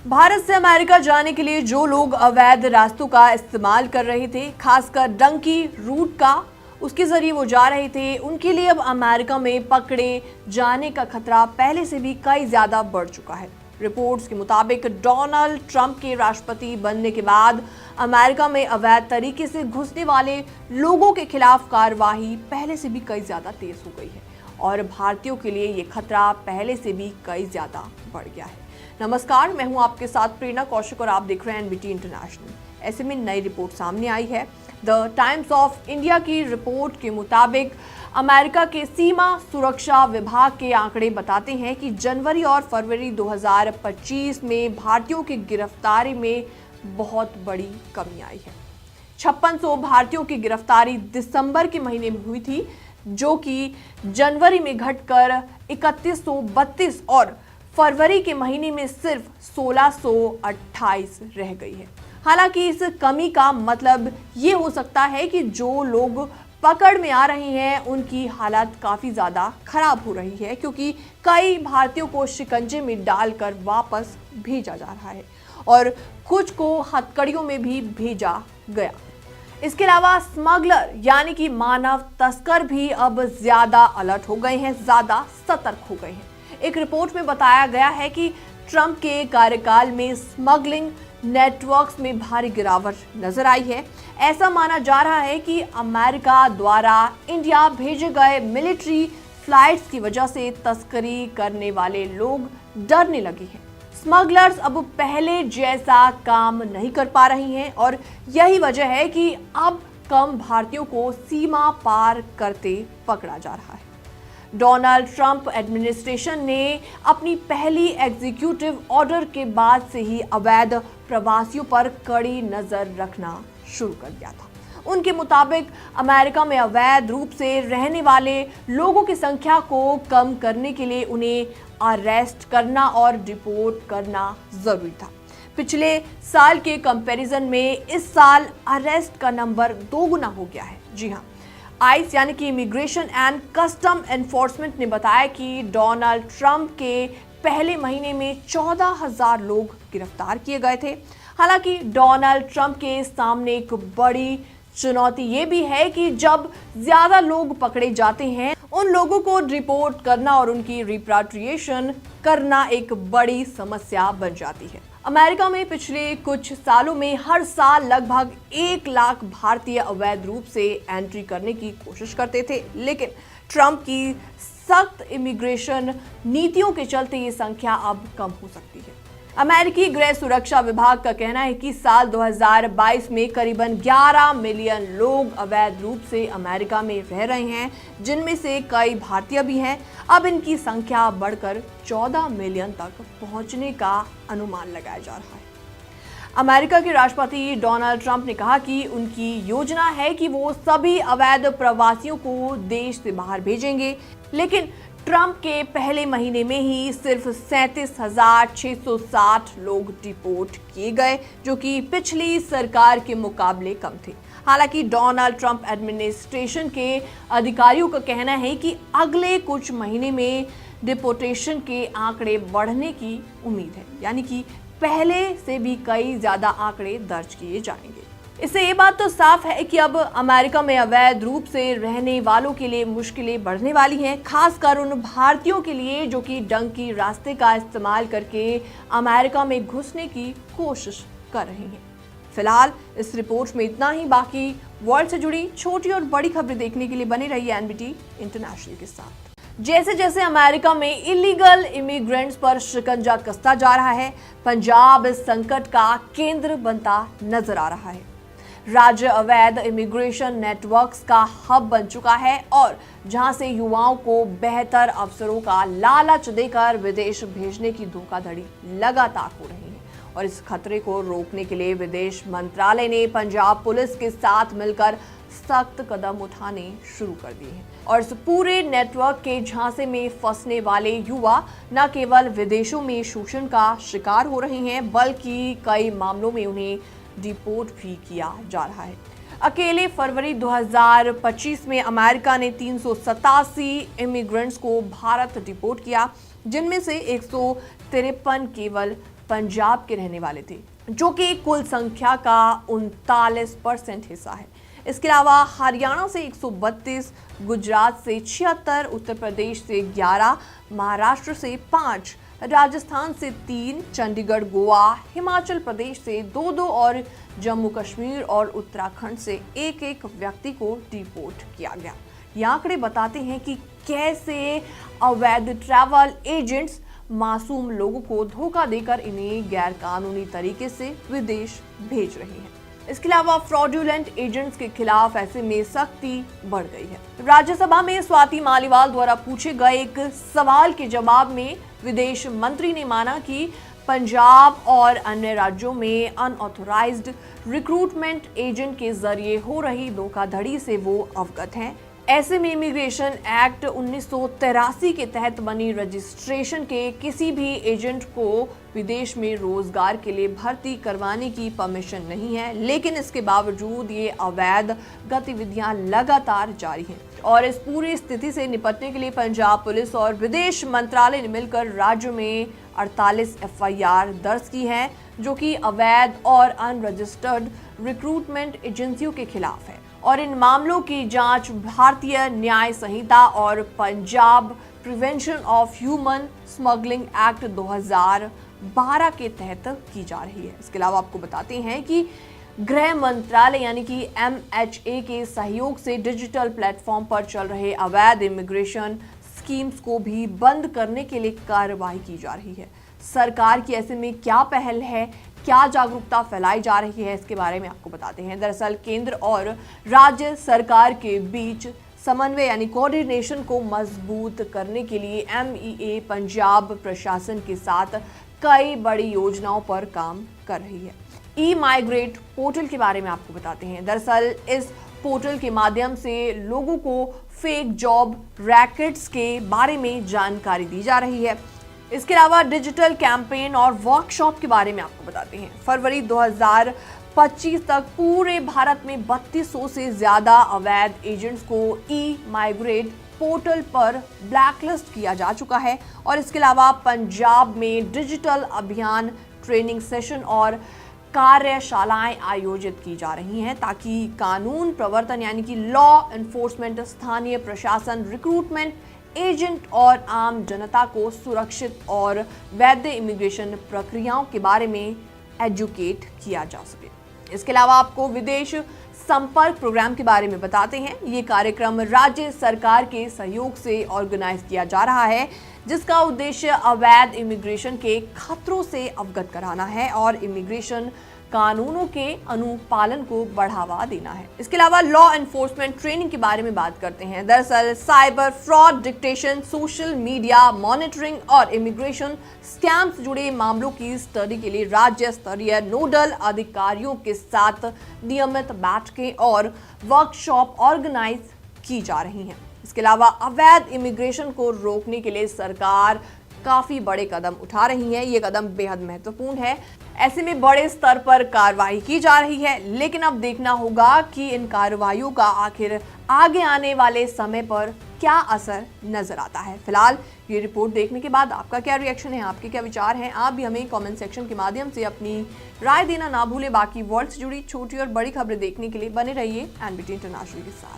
भारत से अमेरिका जाने के लिए जो लोग अवैध रास्तों का इस्तेमाल कर रहे थे, खासकर डंकी रूट का, उसके जरिए वो जा रहे थे, उनके लिए अब अमेरिका में पकड़े जाने का खतरा पहले से भी कई ज्यादा बढ़ चुका है। रिपोर्ट्स के मुताबिक डोनाल्ड ट्रंप के राष्ट्रपति बनने के बाद अमेरिका में अवैध तरीके से घुसने वाले लोगों के खिलाफ कार्रवाई पहले से भी कई ज्यादा तेज हो गई है और भारतीयों के लिए ये खतरा पहले से भी कई ज्यादा बढ़ गया है। नमस्कार, मैं हूं आपके साथ प्रेरणा कौशिक और आप देख रहे हैं एनबीटी इंटरनेशनल। ऐसे में नई रिपोर्ट सामने आई है। द टाइम्स ऑफ इंडिया की रिपोर्ट के मुताबिक अमेरिका के सीमा सुरक्षा विभाग के आंकड़े बताते हैं कि जनवरी और फरवरी 2025 में भारतीयों की गिरफ्तारी में बहुत बड़ी कमी आई है। 5600 भारतीयों की गिरफ्तारी दिसंबर के महीने में हुई थी, जो कि जनवरी में घटकर 3132 और फरवरी के महीने में सिर्फ 1628 रह गई है। हालांकि इस कमी का मतलब ये हो सकता है कि जो लोग पकड़ में आ रहे हैं उनकी हालत काफी ज्यादा खराब हो रही है, क्योंकि कई भारतीयों को शिकंजे में डालकर वापस भेजा जा रहा है और कुछ को हथकड़ियों में भी भेजा गया। इसके अलावा स्मगलर यानी कि मानव तस्कर भी अब ज्यादा अलर्ट हो गए हैं, ज्यादा सतर्क हो गए हैं। एक रिपोर्ट में बताया गया है कि ट्रंप के कार्यकाल में स्मगलिंग नेटवर्क्स में भारी गिरावट नजर आई है। ऐसा माना जा रहा है कि अमेरिका द्वारा इंडिया भेजे गए मिलिट्री फ्लाइट्स की वजह से तस्करी करने वाले लोग डरने लगे हैं। स्मगलर्स अब पहले जैसा काम नहीं कर पा रही हैं और यही वजह है कि अब कम भारतीयों को सीमा पार करते पकड़ा जा रहा है। डोनाल्ड ट्रंप एडमिनिस्ट्रेशन ने अपनी पहली एग्जीक्यूटिव ऑर्डर के बाद से ही अवैध प्रवासियों पर कड़ी नजर रखना शुरू कर दिया था। उनके मुताबिक अमेरिका में अवैध रूप से रहने वाले लोगों की संख्या को कम करने के लिए उन्हें अरेस्ट करना और डिपोर्ट करना जरूरी था। पिछले साल के कंपैरिजन में इस साल अरेस्ट का नंबर 2 गुना हो गया है। जी हाँ, आइस यानी कि इमिग्रेशन एंड कस्टम एनफोर्समेंट ने बताया कि डोनाल्ड ट्रंप के पहले महीने में 14,000 लोग गिरफ्तार किए गए थे। हालांकि डोनाल्ड ट्रंप के सामने एक बड़ी चुनौती ये भी है कि जब ज्यादा लोग पकड़े जाते हैं, उन लोगों को रिपोर्ट करना और उनकी रिपाट्रिएशन करना एक बड़ी समस्या बन जाती है। अमेरिका में पिछले कुछ सालों में हर साल लगभग 1 लाख भारतीय अवैध रूप से एंट्री करने की कोशिश करते थे, लेकिन ट्रंप की सख्त इमिग्रेशन नीतियों के चलते ये संख्या अब कम हो सकती है। अमेरिकी गृह सुरक्षा विभाग का कहना है कि साल 2022 में करीबन 11 मिलियन लोग अवैध रूप से अमेरिका में रह रहे हैं, जिनमें से कई भारतीय भी हैं। अब इनकी संख्या बढ़कर 14 मिलियन तक पहुंचने का अनुमान लगाया जा रहा है। अमेरिका के राष्ट्रपति डोनाल्ड ट्रंप ने कहा कि उनकी योजना है कि वो सभी अवैध प्रवासियों को देश से बाहर भेजेंगे, लेकिन ट्रंप के पहले महीने में ही सिर्फ 37,660 लोग डिपोर्ट किए गए, जो कि पिछली सरकार के मुकाबले कम थे। हालांकि डोनाल्ड ट्रंप एडमिनिस्ट्रेशन के अधिकारियों का कहना है कि अगले कुछ महीने में डिपोर्टेशन के आंकड़े बढ़ने की उम्मीद है, यानी कि पहले से भी कई ज्यादा आंकड़े दर्ज किए जाएंगे। इससे ये बात तो साफ है कि अब अमेरिका में अवैध रूप से रहने वालों के लिए मुश्किलें बढ़ने वाली हैं, खासकर उन भारतीयों के लिए जो कि डंकी रास्ते का इस्तेमाल करके अमेरिका में घुसने की कोशिश कर रहे हैं। फिलहाल इस रिपोर्ट में इतना ही। बाकी वर्ल्ड से जुड़ी छोटी और बड़ी खबरें देखने के लिए बने रहिए एनबीटी इंटरनेशनल के साथ। जैसे जैसे अमेरिका में इलीगल इमिग्रेंट्स पर शिकंजा कसता जा रहा है, पंजाब इस संकट का केंद्र बनता नजर आ रहा है। राज्य अवैध इमिग्रेशन नेटवर्क्स का हब बन चुका है और जहां से युवाओं को बेहतर अवसरों का लालच देकर विदेश भेजने की धोखाधड़ी लगातार हो रही है। और इस खतरे को रोकने के लिए विदेश मंत्रालय ने पंजाब पुलिस के साथ मिलकर सख्त कदम उठाने शुरू कर दिए हैं और इस पूरे नेटवर्क के झांसे में फंसने वाले युवा न केवल विदेशों में शोषण का शिकार हो रहे हैं, बल्कि कई मामलों में उन्हें डिपोर्ट भी किया जा रहा है। अकेले फरवरी 2025 में अमेरिका ने 387 इमिग्रेंट्स को भारत डिपोर्ट किया, जिनमें से 153 केवल पंजाब के रहने वाले थे, जो कि कुल संख्या का 39% हिस्सा है। इसके अलावा हरियाणा से 132, गुजरात से 76, उत्तर प्रदेश से 11, महाराष्ट्र से 5, राजस्थान से 3, चंडीगढ़, गोवा, हिमाचल प्रदेश से 2-2 और जम्मू कश्मीर और उत्तराखंड से 1-1 व्यक्ति को डिपोर्ट किया गया। ये आंकड़े बताते हैं कि कैसे अवैध ट्रैवल एजेंट्स मासूम लोगों को धोखा देकर इन्हें गैरकानूनी तरीके से विदेश भेज रहे हैं। इसके अलावा फ्रॉडुलेंट एजेंट्स के खिलाफ ऐसे में सख्ती बढ़ गई है। राज्यसभा में स्वाति मालीवाल द्वारा पूछे गए एक सवाल के जवाब में विदेश मंत्री ने माना कि पंजाब और अन्य राज्यों में अनऑथोराइज्ड रिक्रूटमेंट एजेंट के जरिए हो रही धोखाधड़ी से वो अवगत हैं। ऐसे में इमिग्रेशन एक्ट 1983 के तहत बनी रजिस्ट्रेशन के किसी भी एजेंट को विदेश में रोजगार के लिए भर्ती करवाने की परमिशन नहीं है, लेकिन इसके बावजूद ये अवैध गतिविधियां लगातार जारी हैं। और इस पूरी स्थिति से निपटने के लिए पंजाब पुलिस और विदेश मंत्रालय ने मिलकर राज्य में 48 FIR दर्ज की है, जो कि अवैध और अनरजिस्टर्ड रिक्रूटमेंट एजेंसियों के खिलाफ है। और इन मामलों की जांच भारतीय न्याय संहिता और Punjab prevention of human smuggling act 2012 के तहत की जा रही है। इसके अलावा आपको बताते हैं कि गृह मंत्रालय यानी कि MHA के सहयोग से डिजिटल प्लेटफॉर्म पर चल रहे अवैध इमिग्रेशन स्कीम्स को भी बंद करने के लिए कार्रवाई की जा रही है। सरकार की ऐसे में क्या पहल है, क्या जागरूकता फैलाई जा रही है, इसके बारे में आपको बताते हैं। दरअसल केंद्र और राज्य सरकार के बीच समन्वय यानी कोऑर्डिनेशन को मजबूत करने के लिए MEA पंजाब प्रशासन के साथ कई बड़ी योजनाओं पर काम कर रही है। ई-माइग्रेट पोर्टल के बारे में आपको बताते हैं। दरअसल इस पोर्टल के माध्यम से लोगों को फेक जॉब रैकेट्स के बारे में जानकारी दी जा रही है। इसके अलावा डिजिटल कैंपेन और वर्कशॉप के बारे में आपको बताते हैं। फरवरी 2025 तक पूरे भारत में 3200 से ज्यादा अवैध एजेंट्स को ई-माइग्रेट पोर्टल पर ब्लैकलिस्ट किया जा चुका है। और इसके अलावा पंजाब में डिजिटल अभियान, ट्रेनिंग सेशन और कार्यशालाएं आयोजित की जा रही हैं, ताकि कानून प्रवर्तन यानी कि लॉ एनफोर्समेंट, स्थानीय प्रशासन, रिक्रूटमेंट एजेंट और आम जनता को सुरक्षित और वैध इमिग्रेशन प्रक्रियाओं के बारे में एजुकेट किया जा सके। इसके अलावा आपको विदेश संपर्क प्रोग्राम के बारे में बताते हैं। ये कार्यक्रम राज्य सरकार के सहयोग से ऑर्गेनाइज किया जा रहा है, जिसका उद्देश्य अवैध इमिग्रेशन के खतरों से अवगत कराना है और इमिग्रेशन कानूनों के अनुपालन को बढ़ावा देना है। इसके अलावा लॉ एनफोर्समेंट ट्रेनिंग के बारे में बात करते हैं। दरअसल cyber fraud detection, social media monitoring और इमिग्रेशन स्कैम्स जुड़े मामलों की स्टडी के लिए राज्य स्तरीय नोडल अधिकारियों के साथ नियमित बैठकें और वर्कशॉप ऑर्गेनाइज की जा रही हैं। इसके अलावा अवैध इमिग्रेशन को रोकने के लिए सरकार काफी बड़े कदम उठा रही है। ये कदम बेहद महत्वपूर्ण है। ऐसे में बड़े स्तर पर कार्रवाई की जा रही है, लेकिन अब देखना होगा कि इन कार्रवाइयों का आखिर आगे आने वाले समय पर क्या असर नजर आता है। फिलहाल ये रिपोर्ट देखने के बाद आपका क्या रिएक्शन है, आपके क्या विचार हैं, आप भी हमें कमेंट सेक्शन के माध्यम से अपनी राय देना ना भूलें। बाकी वर्ल्ड से जुड़ी छोटी और बड़ी खबरें देखने के लिए बने रहिए एनबीटी इंटरनेशनल के साथ।